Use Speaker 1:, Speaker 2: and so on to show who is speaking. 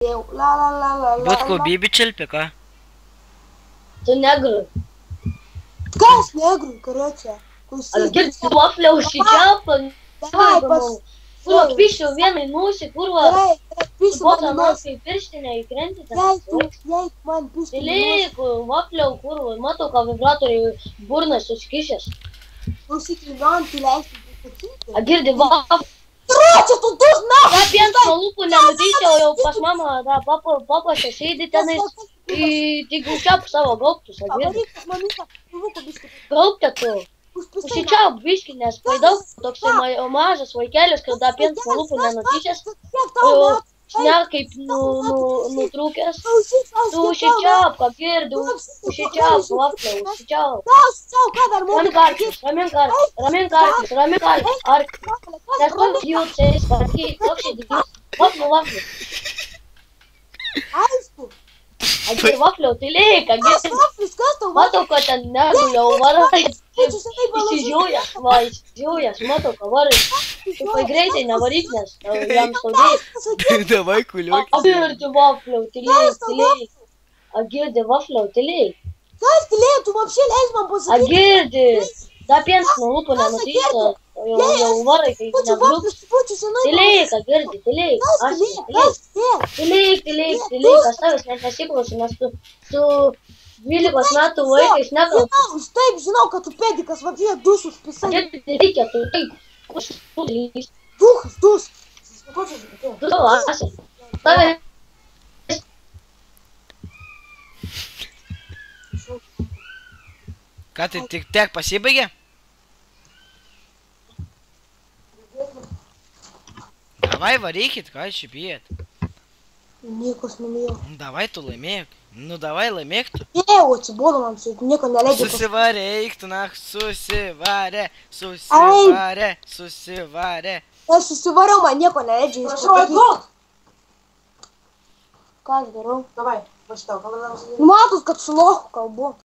Speaker 1: Будку Биби Чельпика.
Speaker 2: Tu negru.
Speaker 3: Kas negru, короче?
Speaker 2: Girdi vafļa užsiķēpa.
Speaker 3: Давай,
Speaker 2: Kurva pišu vienai mūsi, kurva
Speaker 3: пишу
Speaker 2: botā
Speaker 3: мani нос.
Speaker 2: nākī pirštinei krenti.
Speaker 3: Я man пишу.
Speaker 2: Tilīku vafļa, kurva matu kā vibratori burnas uzkišas.
Speaker 3: Слушайте, Иван, ты лезь.
Speaker 2: Girdi vafļa.
Speaker 3: Короче, тут должна.
Speaker 2: Tā piens no lupu nenudīsjau jau pas mamā, tā papaša šīdi tenis. I tik užķēpu savu gauptu,
Speaker 3: Говори, мамиха, руку бишки.
Speaker 2: Gaupta tu. Užsiķēpu biški, nes paidau toks mažas vaikėlis, kad tā piens no lupu nenudīsies. Šnēl kaip nutrūkęs. Tu užsiķēpu, kā girdi, užsiķēpu vafļa, užsiķēpu. Ramin kārtis, Nes tu jūties, tokši vafļu.
Speaker 3: Aizku.
Speaker 2: Agir vafļu, tilīka, girdi.
Speaker 3: Вафли, kas tev?
Speaker 2: Matu, ka ten negu jau varai. Izsižūjas, matu, ka varai. Tu pai greitai nevaryk, nes jam skaudės.
Speaker 1: Давай, кулёк.
Speaker 2: Agirdi vafļu, tilīk. Agirdi vafļu, tilīk.
Speaker 3: Kas ты лезь? Tu вообще лезь, man посмотри.
Speaker 2: Agirdi. Da piens no lupu nenutīsa. Jau varai, kai nebrūks. Tilīk, agirdi, tilīk. Tilīk. Aš tavęs net nesiklausiu, nes tu 12 metų vaikais nekalbu.
Speaker 3: Taip, žinau, kad tu pedikas вообще душу списай.
Speaker 2: Reikia, tu taip. Kušulys.
Speaker 3: Духас.
Speaker 2: Tu esi. Tavęs.
Speaker 1: Ką tai tik tiek pasibaigė? Давай varykit, ką čia bijat.
Speaker 3: Никос намėjo.
Speaker 1: Давай tu laimėk. Nu davai laimėk tu.
Speaker 3: Atsibodo man, nieko neleidžia.
Speaker 1: Susivarė, eik tu nak, susivarė.
Speaker 3: Aš susivariau, man nieko neleidžia.
Speaker 4: Prašau, atgok!
Speaker 3: Ką aš darau?
Speaker 4: Давай, va šitą, gal dar
Speaker 3: Matos, kad su lochu kalbu.